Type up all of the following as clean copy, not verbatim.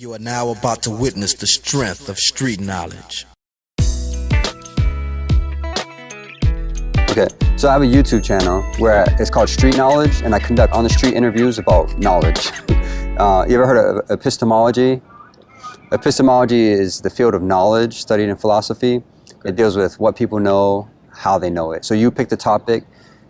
You are now about to witness the strength of street knowledge. Okay, so I have a YouTube channel where it's called Street Knowledge, and I conduct on-the-street interviews about knowledge. You ever heard of epistemology? Epistemology is the field of knowledge studied in philosophy. It deals with what people know, how they know it. So you pick the topic,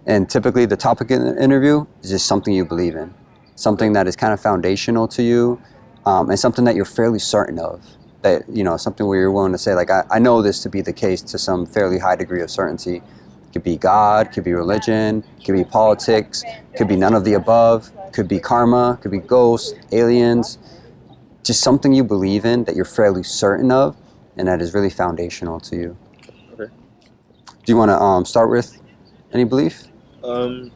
and typically the topic in the interview is just something you believe in, something that is kind of foundational to you, and something that you're fairly certain of. That, you know, something where you're willing to say, like, I know this to be the case to some fairly high degree of certainty. It could be God, could be religion, could be politics, could be none of the above, could be karma, could be ghosts, aliens. Just something you believe in that you're fairly certain of and that is really foundational to you. Okay. Do you want to start with any belief? I'm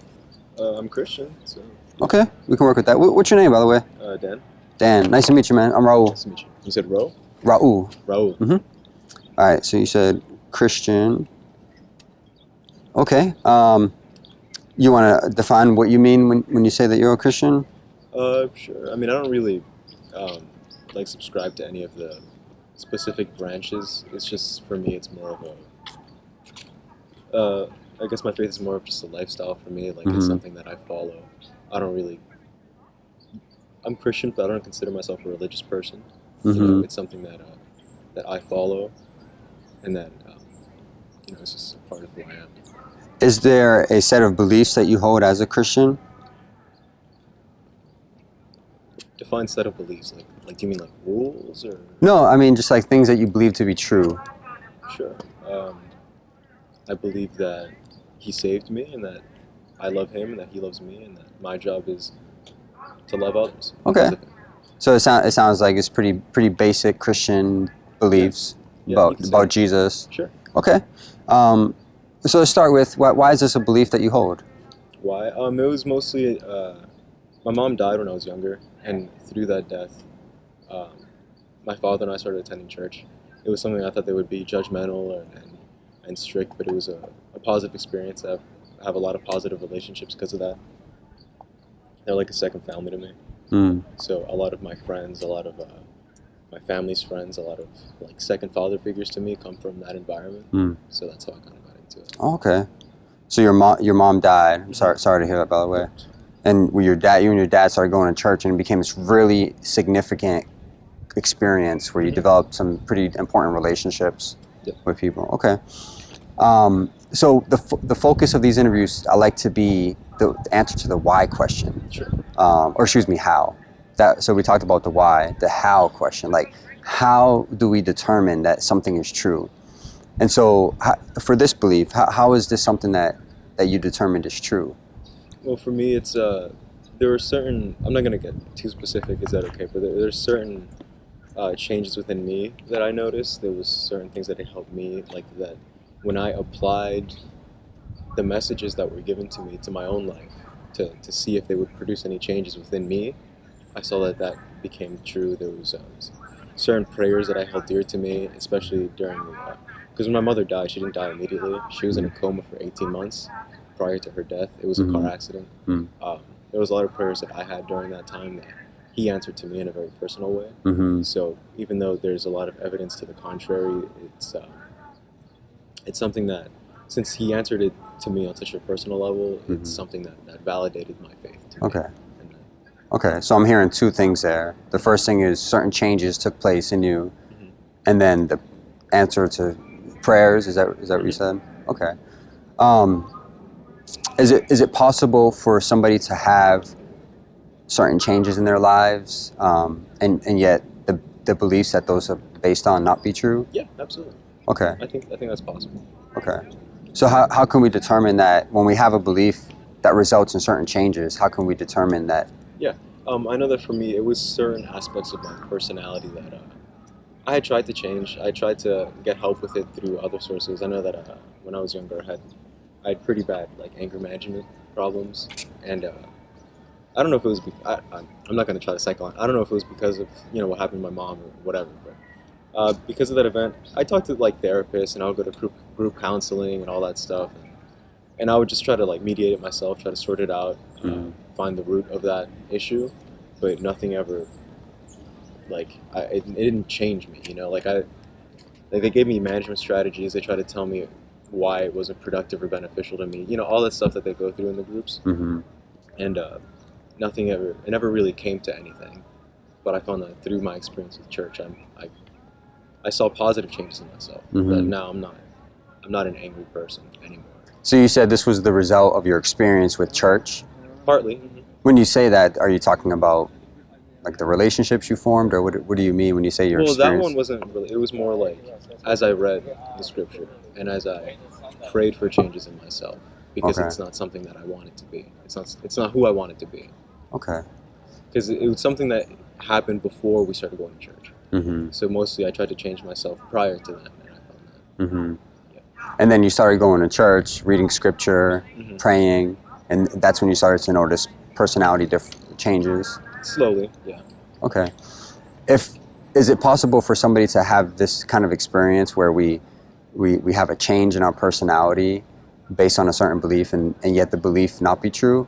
Christian, so... Okay, we can work with that. What's your name, by the way? Dan. Dan, nice to meet you, man. I'm Raul. Nice to meet you. You said Raul? Raul. Raul. Mm-hmm. All right, so you said Christian. Okay. You want to define what you mean when you say that you're a Christian? Sure. I mean, I don't really like subscribe to any of the specific branches. It's just, for me, it's more of a... I guess my faith is more of just a lifestyle for me. Like, it's something that I follow. I don't really... I'm Christian, but I don't consider myself a religious person. You know, it's something that I follow, and that you know, it's just a part of who I am. Is there a set of beliefs that you hold as a Christian? Define set of beliefs. Like, do you mean like rules or? No, I mean just like things that you believe to be true. Sure. I believe that He saved me, and that I love Him, and that He loves me, and that my job is to love others. Okay. So it sounds like it's pretty basic Christian beliefs about Jesus. Sure. Okay. So let's start with why is this a belief that you hold? Why? It was mostly my mom died when I was younger, and through that death, my father and I started attending church. It was something I thought they would be judgmental and strict, but it was a positive experience. I have a lot of positive relationships because of that. They're like a second family to me. So a lot of my friends, a lot of my family's friends, a lot of like second father figures to me come from that environment. So that's how I kind of got into it. Okay. So your mom died. I'm sorry to hear that, by the way. And you and your dad started going to church, and it became this really significant experience where you developed some pretty important relationships with people. Okay. So the focus of these interviews, I like to be the answer to the why question. Sure. Or excuse me, how. So we talked about the why, the how question. Like, how do we determine that something is true? And so for this belief, how is this something that you determined is true? Well, for me, it's there are certain, I'm not going to get too specific, is that okay? But there's certain changes within me that I noticed. There was certain things that helped me, like that when I applied the messages that were given to me to my own life, to see if they would produce any changes within me, I saw that became true. There was certain prayers that I held dear to me, especially during, because when my mother died, she didn't die immediately. She was in a coma for 18 months prior to her death. It was a car accident. There was a lot of prayers that I had during that time that He answered to me in a very personal way. So even though there's a lot of evidence to the contrary, it's something that, since He answered it to me on such a personal level, it's something that validated my faith to me. Okay. Okay, so I'm hearing two things there. The first thing is certain changes took place in you, and then the answer to prayers, is that what you said? Okay. Is it possible for somebody to have certain changes in their lives, and yet the beliefs that those are based on not be true? Yeah, absolutely. Okay. I think that's possible. Okay. So how can we determine that when we have a belief that results in certain changes, how can we determine that? Yeah, I know that for me, it was certain aspects of my personality that I had tried to change. I tried to get help with it through other sources. I know that when I was younger, I had pretty bad like anger management problems, and I don't know if it was. I'm not going to try to cycle. I don't know if it was because of what happened to my mom or whatever, but because of that event, I talked to like therapists, and I would go to group counseling and all that stuff, and I would just try to like mediate it myself, try to sort it out, find the root of that issue, but nothing ever like it didn't change me. Like they gave me management strategies. They tried to tell me why it wasn't productive or beneficial to me. All that stuff that they go through in the groups, and it never really came to anything. But I found that through my experience with church, I saw positive changes in myself. But now I'm not an angry person anymore. So you said this was the result of your experience with church? Partly. When you say that, are you talking about like the relationships you formed, or what do you mean when you say your experience? Well, that one wasn't really. It was more like as I read the scripture and as I prayed for changes in myself, because it's not something that I wanted to be. It's not who I wanted to be. Okay. Because it was something that happened before we started going to church. So mostly I tried to change myself prior to that, and I found that. And then you started going to church, reading scripture, praying, and that's when you started to notice personality changes. Slowly, yeah. Okay. Is it possible for somebody to have this kind of experience where we have a change in our personality based on a certain belief, and yet the belief not be true?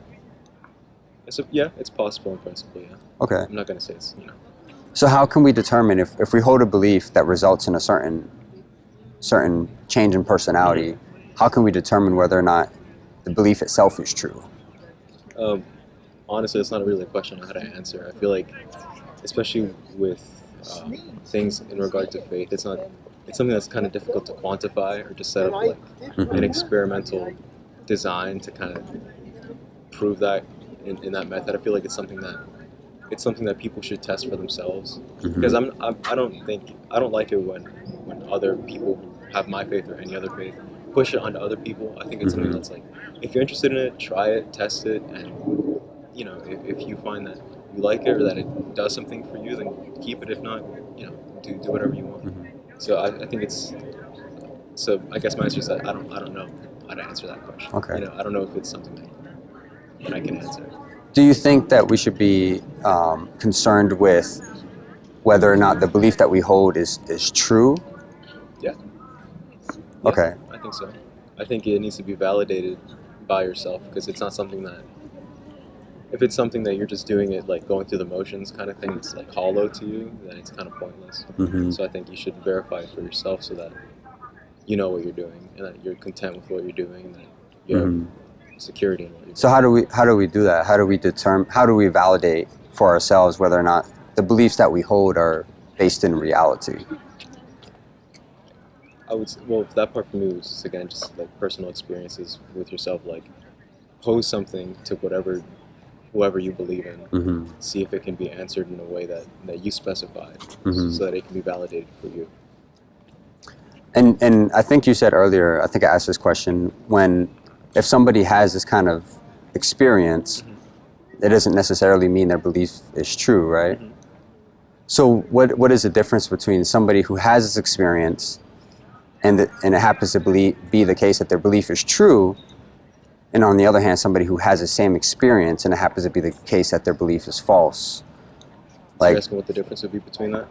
It's possible in principle, yeah. Okay. I'm not going to say it's, So how can we determine if we hold a belief that results in a certain change in personality, how can we determine whether or not the belief itself is true? Honestly, it's not really a question I had to answer. I feel like, especially with things in regard to faith, it's something that's kind of difficult to quantify or to set up like an experimental design to kind of prove that in that method. I feel like it's something that people should test for themselves, because I don't like it when other people who have my faith or any other faith push it onto other people. I think it's something that's like, if you're interested in it, try it, test it, and if you find that you like it or that it does something for you, then keep it. If not, do whatever you want. So I think so I guess my answer is that I don't know how to answer that question. Okay. I don't know if it's something that I can answer. Do you think that we should be concerned with whether or not the belief that we hold is true? Yeah. Okay. I think so. I think it needs to be validated by yourself, because it's not something that, if it's something that you're just doing it like going through the motions kind of thing, it's like hollow to you, then it's kind of pointless. So I think you should verify it for yourself so that you know what you're doing and that you're content with what you're doing and that you have security in what you're doing. So how do we do that? How do we validate for ourselves whether or not the beliefs that we hold are based in reality? If that part for me was just like personal experiences with yourself, like pose something to whoever you believe in, see if it can be answered in a way that you specified, so that it can be validated for you. And I think you said earlier, I think I asked this question, if somebody has this kind of experience, it doesn't necessarily mean their belief is true, right? So what is the difference between somebody who has this experience and it happens to be the case that their belief is true, and on the other hand, somebody who has the same experience and it happens to be the case that their belief is false? So you're asking what the difference would be between that?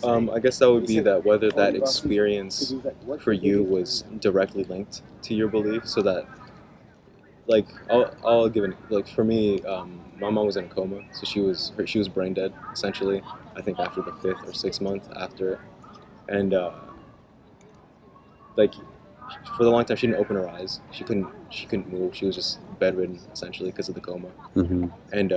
I guess that would be that whether that experience for you was directly linked to your belief, so that, like, I'll give it, like, for me, my mom was in a coma, so she was brain dead, essentially, I think after the 5th or 6th month after it, and, like, for the long time, she didn't open her eyes, she couldn't move, she was just bedridden, essentially, because of the coma, and,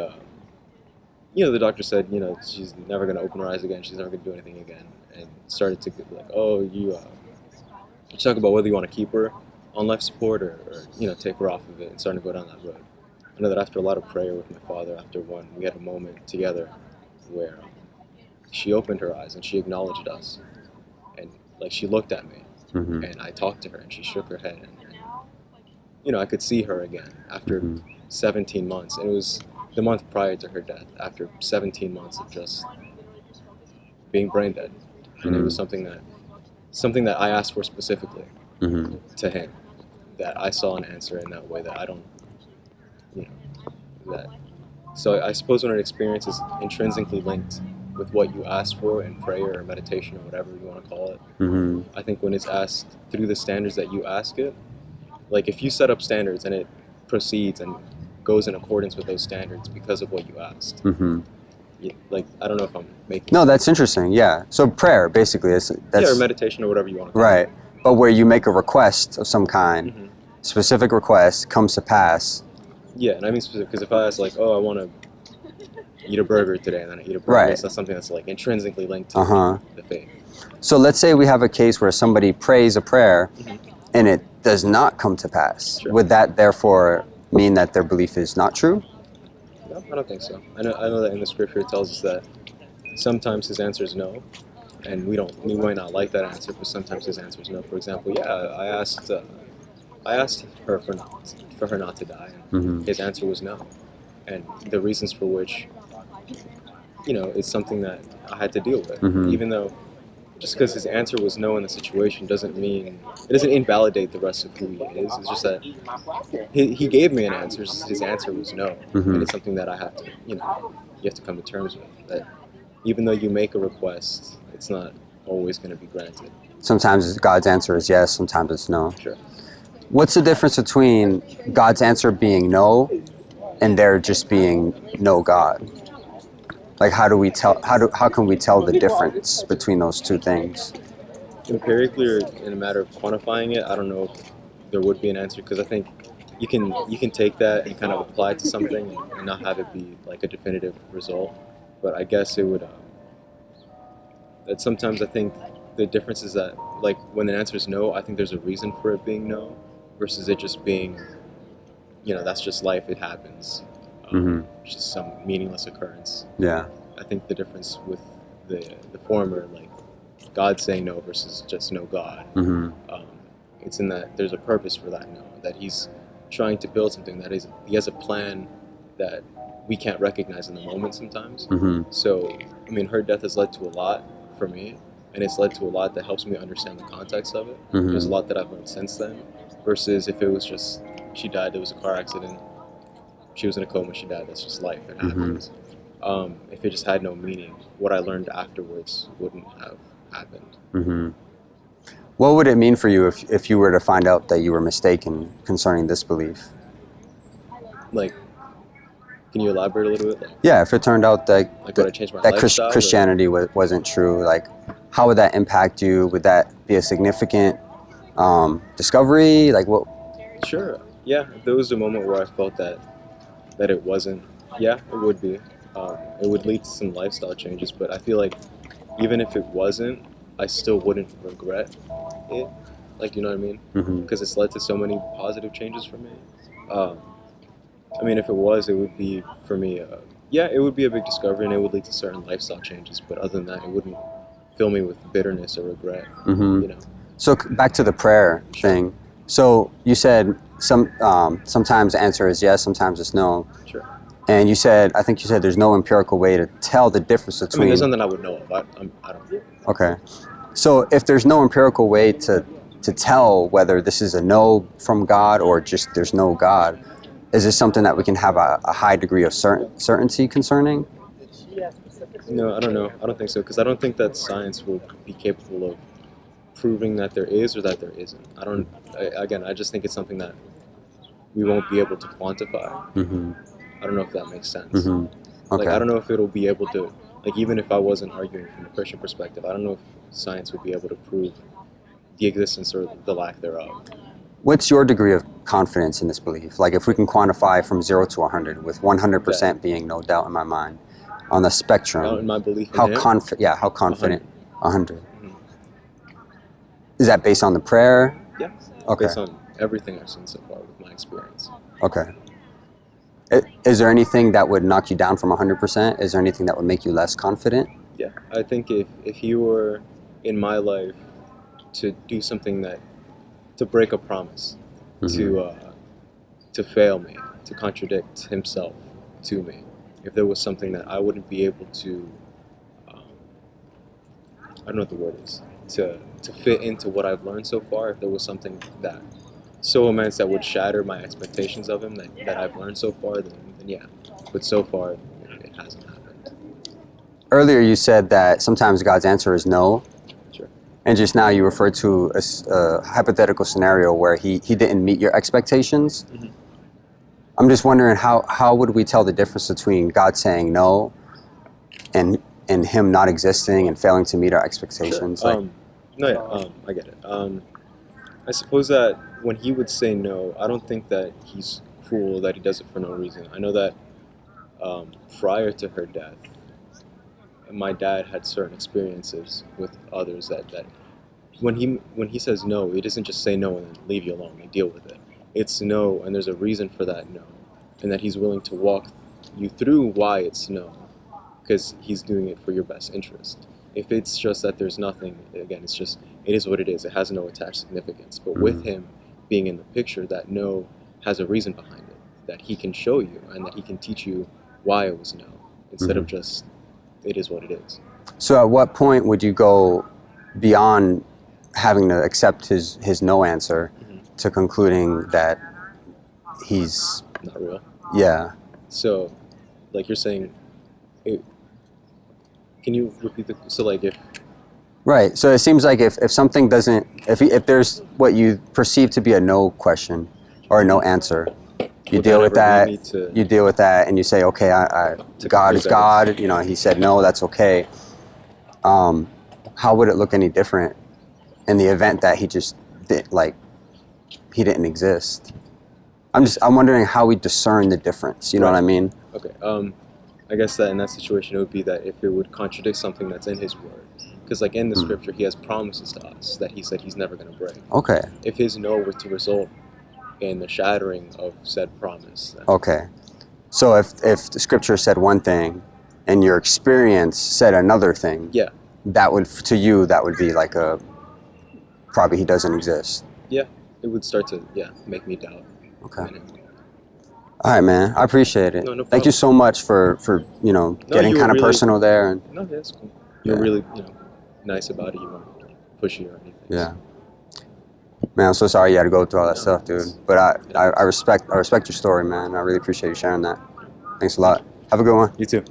the doctor said, she's never going to open her eyes again, she's never going to do anything again, and started to be like, you talk about whether you want to keep her on life support or take her off of it, and starting to go down that road. I know that after a lot of prayer with my father, we had a moment together where she opened her eyes and she acknowledged us, and like she looked at me, and I talked to her and she shook her head, and I could see her again after 17 months, and it was the month prior to her death, after 17 months of just being brain dead, and it was something that I asked for specifically to him, that I saw an answer in that way that I don't, that. So I suppose when an experience is intrinsically linked with what you asked for in prayer or meditation or whatever you want to call it, I think when it's asked through the standards that you ask it, like if you set up standards and it proceeds and goes in accordance with those standards because of what you asked, like, I don't know if I'm making No, that's interesting. Yeah. So prayer, basically, that's or meditation or whatever you want to call right. But where you make a request of some kind, Mm-hmm. specific request comes to pass. Yeah, and I mean specific, because if I ask, like, oh, I want to eat a burger today, and then I eat a burger, Right. it's not something that's, like, intrinsically linked to the faith. So let's say we have a case where somebody prays a prayer Mm-hmm. and it does not come to pass. Sure. Would that therefore mean that their belief is not true? No, I don't think so. I know that in the scripture it tells us that sometimes his answer is no, and we might not like that answer, but sometimes his answer is no. For example, I asked her for her not to die, and Mm-hmm. his answer was no, and the reasons for which, it's something that I had to deal with, Mm-hmm. even though. Just because his answer was no in the situation doesn't invalidate the rest of who he is. It's just that he gave me an answer. His answer was no, Mm-hmm. and it's something that I have to, you have to come to terms with. That even though you make a request, it's not always going to be granted. Sometimes God's answer is yes, sometimes it's no. Sure. What's the difference between God's answer being no and there just being no God? Like, how can we tell the difference between those two things? Empirically, or in a matter of quantifying it, I don't know if there would be an answer, because I think you can take that and kind of apply it to something and not have it be like a definitive result. But I guess it would. That sometimes I think the difference is that, like, when the answer is no, I think there's a reason for it being no, versus it just being, that's just life. It happens. Mm-hmm. It's just some meaningless occurrence. Yeah. I think the difference with the former, like God saying no versus just no God, Mm-hmm. it's in that there's a purpose for that no, that he's trying to build something he has a plan that we can't recognize in the moment sometimes. Mm-hmm. So, I mean, her death has led to a lot for me, and it's led to a lot that helps me understand the context of it. Mm-hmm. There's a lot that I've learned since then, versus if it was just she died, there was a car accident, she was in a coma, she died, that's just life, it happens. If it just had no meaning, what I learned afterwards wouldn't have happened. Mm-hmm. What would it mean for you if you were to find out that you were mistaken concerning this belief? Like, can you elaborate a little bit? Like, Yeah, if it turned out that would I change my that lifestyle, Christianity wasn't true, like, how would that impact you? Would that be a significant discovery? Like, what? Sure. Yeah, if there was a moment where I felt that it wasn't, yeah, it would be. It would lead to some lifestyle changes, but I feel like even if it wasn't, I still wouldn't regret it. Like, you know what I mean? Mm-hmm. Because it's led to so many positive changes for me. I mean, if it was, it would be, for me, it would be a big discovery, and it would lead to certain lifestyle changes, but other than that, it wouldn't fill me with bitterness or regret, Mm-hmm. So back to the prayer thing. So you said sometimes the answer is yes, sometimes it's no. Sure. And I think you said there's no empirical way to tell the difference between. I mean, there's something I would know of. I don't. Okay. So if there's no empirical way to tell whether this is a no from God or just there's no God, is this something that we can have a high degree of certainty concerning? No, I don't know. I don't think so, because I don't think that science will be capable of proving that there is or that there isn't. I just think it's something that we won't be able to quantify. Mm-hmm. I don't know if that makes sense. Mm-hmm. Okay. Like, I don't know if it'll be able to, like, even if I wasn't arguing from a Christian perspective, I don't know if science would be able to prove the existence or the lack thereof. What's your degree of confidence in this belief? Like, if we can quantify from 0 to 100, with 100% being no doubt in my mind, on the spectrum, In my belief in how him, confident? 100. Mhm. Is that based on the prayer? Yeah. Okay. Based on everything I've seen so far with my experience. Okay. Is there anything that would knock you down from 100%? Is there anything that would make you less confident? Yeah. I think if you were in my life to do something to break a promise, Mm-hmm. to fail me, to contradict himself to me, if there was something that I wouldn't be able to, I don't know what the word is, to fit into what I've learned so far, if there was something that so immense that would shatter my expectations of him that I've learned so far, then yeah. But so far, it hasn't happened. Earlier you said that sometimes God's answer is no. Sure. And just now you referred to a hypothetical scenario where he didn't meet your expectations. Mm-hmm. I'm just wondering how would we tell the difference between God saying no and him not existing and failing to meet our expectations? Sure. Like, I get it. I suppose that when he would say no, I don't think that he's cruel, that he does it for no reason. I know that prior to her death, my dad had certain experiences with others that when he says no, it isn't just say no and then leave you alone and deal with it. It's no, and there's a reason for that no, and that he's willing to walk you through why it's no, because he's doing it for your best interest. If it's just that there's nothing, again, it's just, it is what it is. It has no attached significance. But with him being in the picture, that no has a reason behind it, that he can show you and that he can teach you why it was no, instead of just, it is what it is. So at what point would you go beyond having to accept his no answer to concluding that he's Not real. Yeah. So, like you're saying, can you repeat the, so like if, Right. So it seems like if something doesn't, if there's what you perceive to be a no question or a no answer, you would deal that with ever that. lead me to- You deal with that, and you say, okay, God is God. You know, he said no, that's okay. How would it look any different in the event that he just he didn't exist? I'm wondering how we discern the difference. You know what I mean? Okay. I guess that in that situation, it would be that if it would contradict something that's in his word. Because like in the scripture, he has promises to us that he said he's never going to break. Okay. If his no were to result in the shattering of said promise. Then Okay. So if the scripture said one thing and your experience said another thing, yeah. that would, to you, that would be like probably he doesn't exist. Yeah. It would start to, make me doubt. Okay. in him. All right, man. I appreciate it. No problem. Thank you so much for getting you were kind of really- personal there. And No, that's cool. You're Yeah. really, nice about it. You weren't pushy or anything. yeah. Man, I'm so sorry you had to go through all that stuff, dude. But I respect your story, man. I really appreciate you sharing that. Thanks a lot. Have a good one. You too.